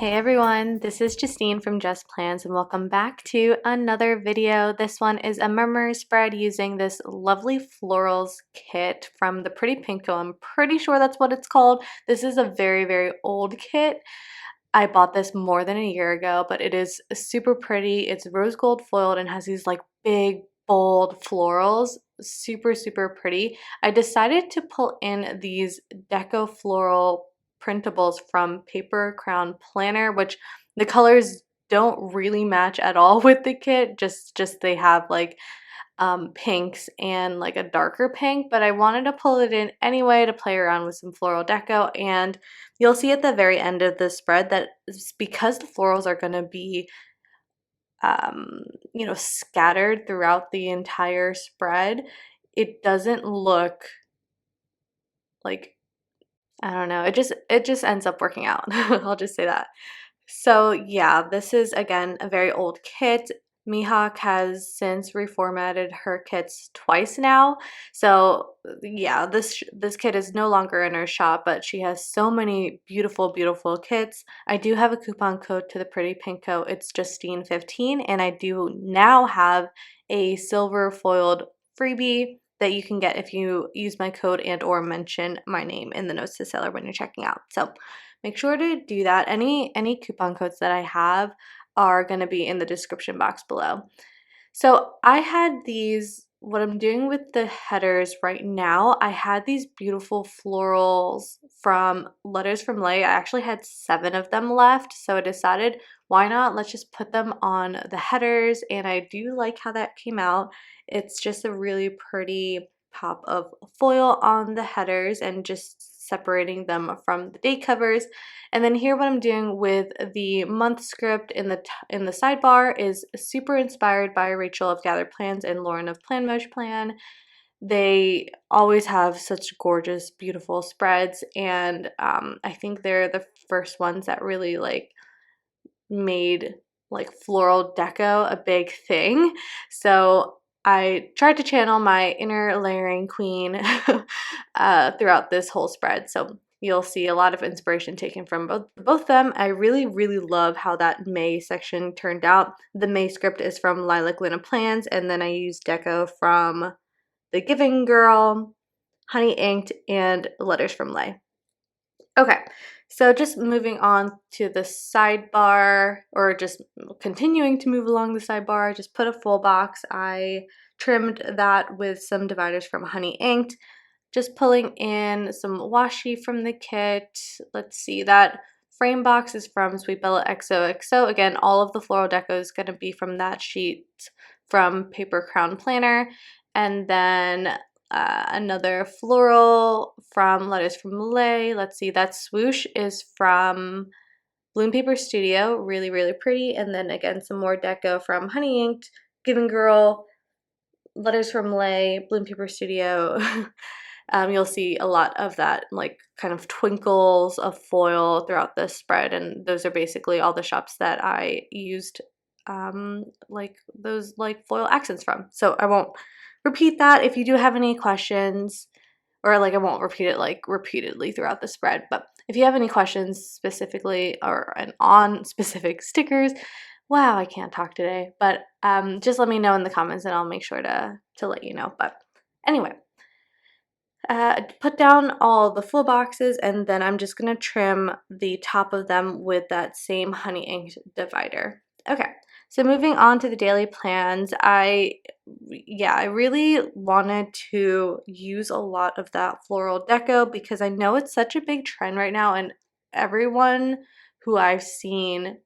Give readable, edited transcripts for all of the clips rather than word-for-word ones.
Hey everyone, this is Justine from JustPlans and welcome back to another video. This one is a memory spread using this Lovely Florals kit from the Pretty Pink Co. I'm pretty sure that's what it's called. This is a very old kit. I bought this more than a year ago, but it is super pretty. It's rose gold foiled and has these like big bold florals. Super pretty. I decided to pull in these deco floral printables from Paper Crown Planner, which the colors don't really match at all with the kit. Just they have like pinks and like a darker pink, but I wanted to pull it in anyway to play around with some floral deco. And you'll see at the very end of the spread that because the florals are going to be scattered throughout the entire spread, it doesn't look like, I don't know, it just ends up working out. I'll just say that. So yeah, this is again a very old kit. Mihawk has since reformatted her kits twice now. So yeah, this kit is no longer in her shop, but she has so many beautiful kits. I do have a coupon code to the Pretty Pink Co. It's Justine15, and I do now have a silver foiled freebie that you can get if you use my code and or mention my name in the notes to seller when you're checking out. So make sure to do that. Any coupon codes that I have are going to be in the description box below. So I had these, what I'm doing with the headers right now, I had these beautiful florals from Letters from Lay. I actually had 7 of them left, so I decided why not, let's just put them on the headers, and I do like how that came out. It's just a really pretty pop of foil on the headers and just separating them from the date covers. And then here what I'm doing with the month script in the sidebar is super inspired by Rachel of Gathered Plans and Lauren of Plan Mosh Plan. They always have such gorgeous, beautiful spreads, and I think they're the first ones that really like made like floral deco a big thing. So I tried to channel my inner layering queen throughout this whole spread. So you'll see a lot of inspiration taken from both them. I really love how that May section turned out. The May script is from Lilac Luna Plans, and then I used deco from The Giving Girl, Honey Inked, and Letters from Lay. Okay, so just moving on to the sidebar, or just continuing to move along the sidebar, I just put a full box. I trimmed that with some dividers from Honey Inked, just pulling in some washi from the kit. Let's see, that frame box is from Sweet Bella XOXO. Again, all of the floral deco is going to be from that sheet from Paper Crown Planner. And then another floral from Letters from Lay. Let's see, that swoosh is from Bloom Paper Studio, really pretty. And then again, some more deco from Honey Inked, Giving Girl, Letters from Lay, Bloom Paper Studio. You'll see a lot of that like kind of twinkles of foil throughout this spread, and those are basically all the shops that I used like those like foil accents from. So I won't repeat that. If you do have any questions, or like I won't repeat it like repeatedly throughout the spread, but if you have any questions specifically or on specific stickers, wow, I can't talk today, but just let me know in the comments and I'll make sure to let you know. But anyway, put down all the full boxes, and then I'm just gonna trim the top of them with that same Honey Inked divider. Okay, so moving on to the daily plans, I really wanted to use a lot of that floral deco because I know it's such a big trend right now, and everyone who I've seen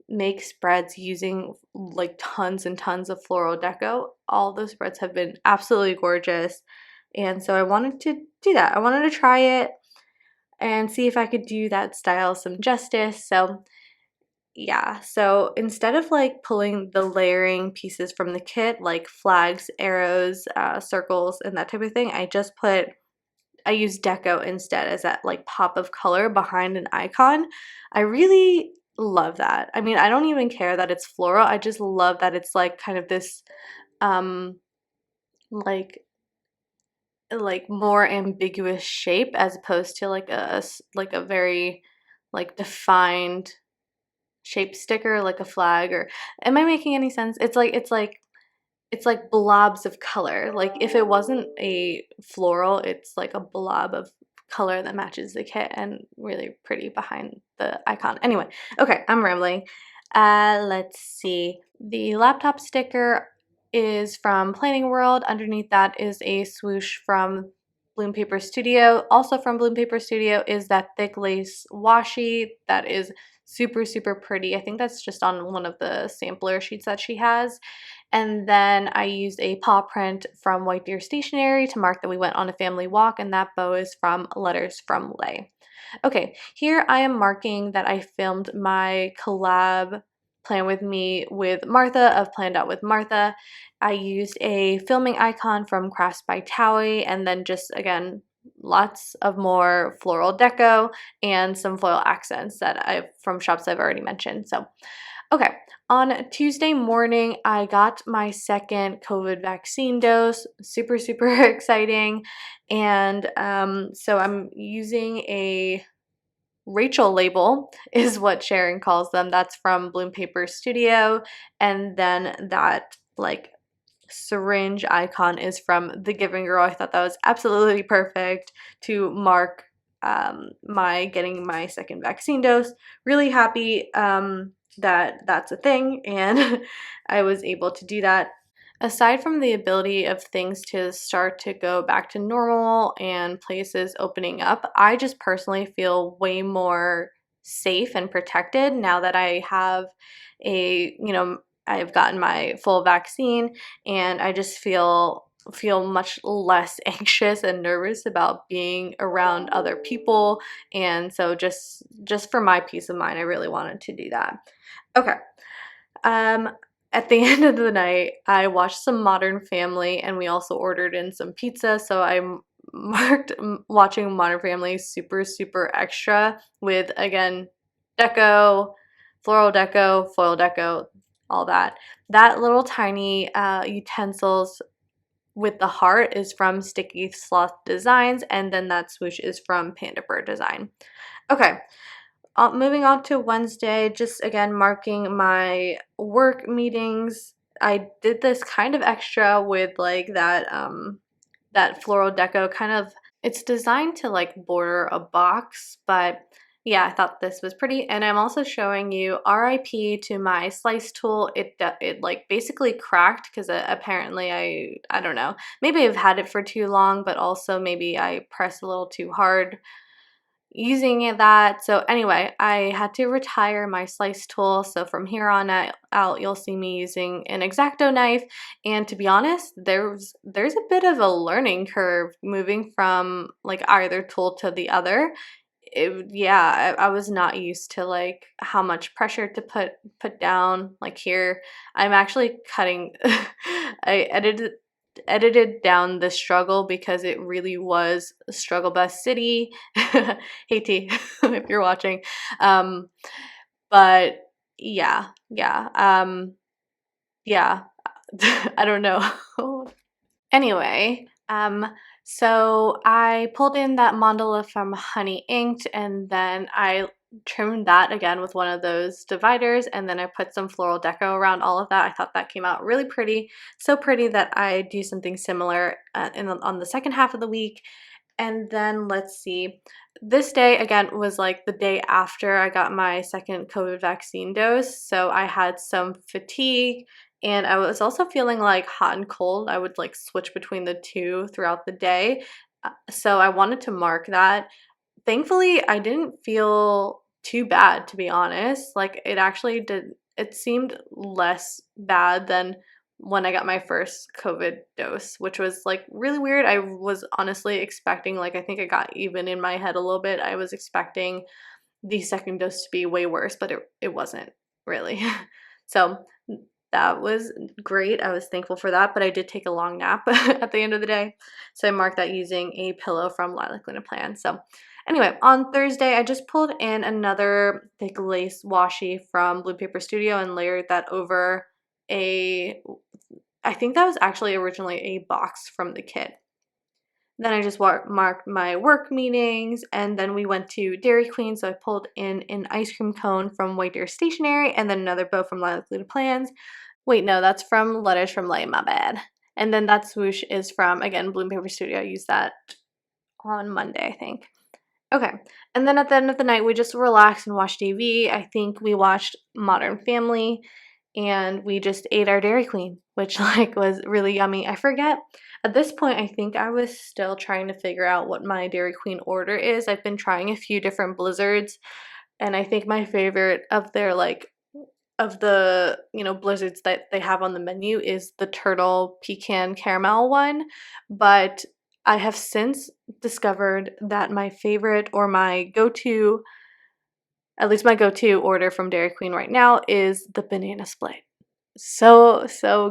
make spreads using like tons and tons of floral deco, all those spreads have been absolutely gorgeous. And so I wanted to do that. I wanted to try it and see if I could do that style some justice. So yeah, so instead of like pulling the layering pieces from the kit, like flags, arrows, circles, and that type of thing, I used deco instead as that like pop of color behind an icon. I really love that. I mean, I don't even care that it's floral. I just love that it's like kind of this like more ambiguous shape as opposed to like a very like defined shape sticker, like a flag, or am I making any sense? It's like blobs of color. Like if it wasn't a floral, it's like a blob of color that matches the kit and really pretty behind the icon. Anyway, okay, I'm rambling. Let's see. The laptop sticker is from Planning World. Underneath that is a swoosh from Bloom Paper Studio. Also from Bloom Paper Studio is that thick lace washi that is super, super pretty. I think that's just on one of the sampler sheets that she has. And then I used a paw print from White Deer Stationery to mark that we went on a family walk, and that bow is from Letters from Lay. Okay, here I am marking that I filmed my collab Plan With Me with Martha of Planned Out with Martha. I used a filming icon from Crafts by Towie, and then just, again, lots of more floral deco and some foil accents that I've from shops I've already mentioned. So, okay, on Tuesday morning, I got my second COVID vaccine dose. Super, super exciting. And so I'm using a Rachel label, is what Sharon calls them. That's from Bloom Paper Studio. And then that, like, syringe icon is from The Giving Girl. I thought that was absolutely perfect to mark my getting my second vaccine dose. Really happy that that's a thing, and I was able to do that. Aside from the ability of things to start to go back to normal and places opening up, I just personally feel way more safe and protected now that I have I've gotten my full vaccine, and I just feel much less anxious and nervous about being around other people. And so just for my peace of mind, I really wanted to do that. Okay. Um, at the end of the night, I watched some Modern Family, and we also ordered in some pizza. So I marked watching Modern Family super, super extra with, again, deco, floral deco, foil deco, all that. That little tiny utensils with the heart is from Sticky Sloth Designs, and then that swoosh is from Panda Bird Design. Okay, moving on to Wednesday, just again marking my work meetings. I did this kind of extra with like that floral deco kind of. It's designed to like border a box, but yeah, I thought this was pretty. And I'm also showing you RIP to my slice tool. It like basically cracked because apparently I don't know. Maybe I've had it for too long, but also maybe I pressed a little too hard using that. So anyway, I had to retire my slice tool. So from here on out, you'll see me using an X-Acto knife. And to be honest, there's a bit of a learning curve moving from like either tool to the other. Yeah, I was not used to like how much pressure to put down. Like here, I'm actually cutting. I edited down the struggle because it really was Struggle Bus City. Hey T, if you're watching. But yeah. I don't know. Anyway, so I pulled in that mandala from Honey Inked, and then I trimmed that again with one of those dividers, and then I put some floral deco around all of that. I thought that came out really pretty, so pretty that I do something similar on the second half of the week. And then let's see, this day again was like the day after I got my second COVID vaccine dose, so I had some fatigue, and I was also feeling like hot and cold. I would like switch between the two throughout the day. So I wanted to mark that. Thankfully, I didn't feel too bad, to be honest. Like it actually did, it seemed less bad than when I got my first COVID dose, which was like really weird. I was honestly expecting, like, I think I got even in my head a little bit. I was expecting the second dose to be way worse, but it wasn't really. So that was great. I was thankful for that, but I did take a long nap at the end of the day. So I marked that using a pillow from Lilac Luna Plan. So anyway, on Thursday, I just pulled in another thick lace washi from Blue Paper Studio and layered that over I think that was actually originally a box from the kit. Then I just marked my work meetings, and then we went to Dairy Queen. So I pulled in an ice cream cone from White Deer Stationery, and then another bow from Lovely Plans. Wait, no, that's from Letters from Lay, my bad. And then that swoosh is from, again, Bloom Paper Studio. I used that on Monday, I think. Okay, and then at the end of the night, we just relaxed and watched TV. I think we watched Modern Family, and we just ate our Dairy Queen, which like was really yummy. I forget. At this point, I think I was still trying to figure out what my Dairy Queen order is. I've been trying a few different blizzards, and I think my favorite of their like of the, blizzards that they have on the menu is the turtle pecan caramel one, but I have since discovered that my favorite or my go-to, at least my go-to order from Dairy Queen right now is the banana split. So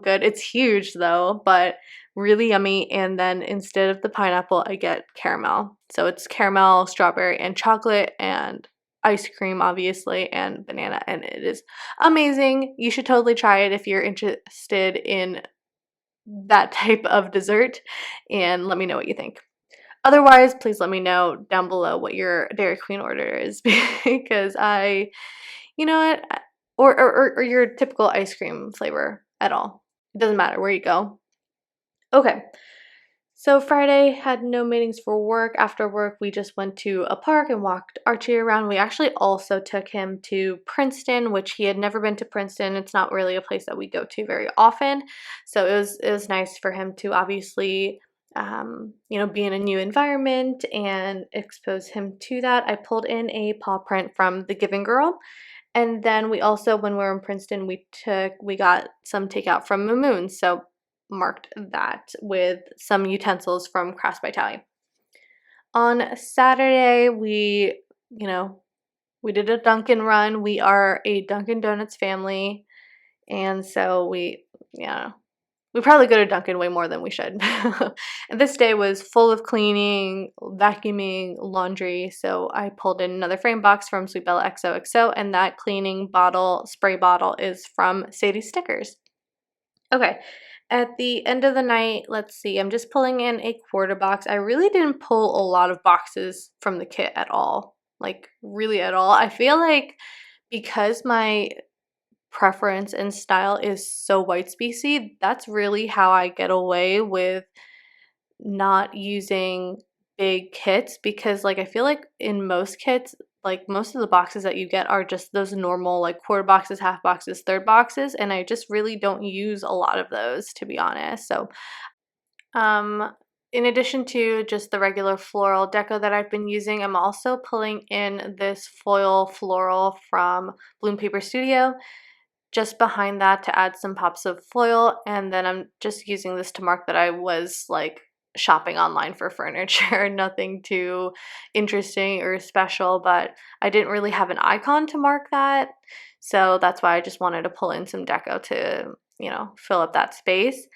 good. It's huge though, but really yummy. And then instead of the pineapple, I get caramel. So it's caramel, strawberry, and chocolate, and ice cream, obviously, and banana, and it is amazing. You should totally try it if you're interested in that type of dessert, and let me know what you think. Otherwise, please let me know down below what your Dairy Queen order is because you know what, or your typical ice cream flavor at all. It doesn't matter where you go. Okay. So Friday had no meetings for work. After work, we just went to a park and walked Archie around. We actually also took him to Princeton, which he had never been to Princeton. It's not really a place that we go to very often. So it was nice for him to obviously be in a new environment and expose him to that. I pulled in a paw print from The Giving Girl. And then we also, when we were in Princeton, we got some takeout from Moon. So marked that with some utensils from Crafts by Tally. On Saturday, we did a Dunkin' run. We are a Dunkin' Donuts family, and so we probably go to Dunkin' way more than we should. And this day was full of cleaning, vacuuming, laundry, so I pulled in another frame box from Sweet Bella XOXO, and that cleaning spray bottle is from Sadie Stickers. Okay, at the end of the night, let's see, I'm just pulling in a quarter box. I really didn't pull a lot of boxes from the kit at all, like really at all. I feel like because my preference and style is so white spacey, that's really how I get away with not using big kits, because like I feel like in most kits, like most of the boxes that you get are just those normal like quarter boxes, half boxes, third boxes, and I just really don't use a lot of those, to be honest. So in addition to just the regular floral deco that I've been using, I'm also pulling in this foil floral from Bloom Paper Studio just behind that to add some pops of foil, and then I'm just using this to mark that I was like shopping online for furniture. Nothing too interesting or special, but I didn't really have an icon to mark that, so that's why I just wanted to pull in some deco to fill up that space.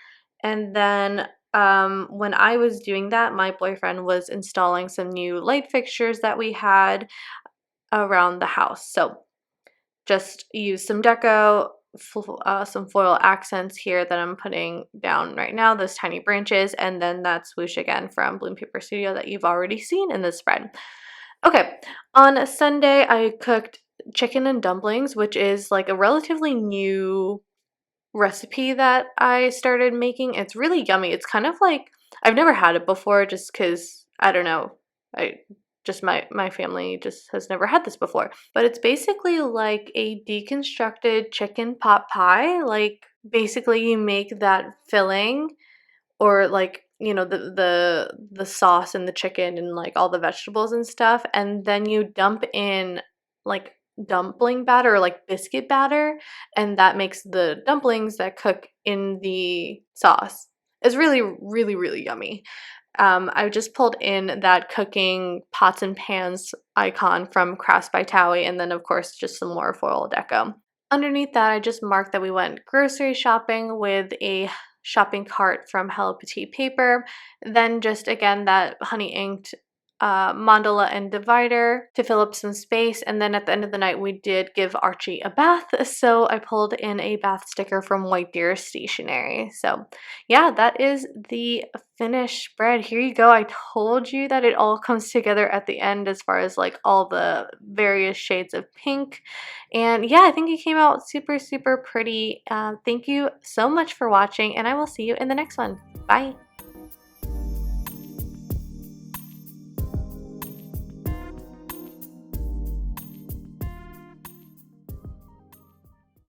And then when I was doing that, my boyfriend was installing some new light fixtures that we had around the house, so just use some deco, some foil accents here that I'm putting down right now, those tiny branches, and then that swoosh again from Bloom Paper Studio that you've already seen in this spread. Okay, on Sunday I cooked chicken and dumplings, which is like a relatively new recipe that I started making. It's really yummy. It's kind of like, I've never had it before just because, I don't know, my family just has never had this before, but it's basically like a deconstructed chicken pot pie. Like basically you make that filling, or like the sauce and the chicken and like all the vegetables and stuff, and then you dump in like dumpling batter or like biscuit batter, and that makes the dumplings that cook in the sauce. It's really really really yummy. I just pulled in that cooking pots and pans icon from Crafts by Towie, and then of course just some more foil deco. Underneath that, I just marked that we went grocery shopping with a shopping cart from Hello Petite Paper. Then just again that honey inked mandala and divider to fill up some space. And then at the end of the night, we did give Archie a bath. So I pulled in a bath sticker from White Deer Stationery. So yeah, that is the finished spread. Here you go. I told you that it all comes together at the end as far as like all the various shades of pink. And yeah, I think it came out super, super pretty. Thank you so much for watching, and I will see you in the next one. Bye.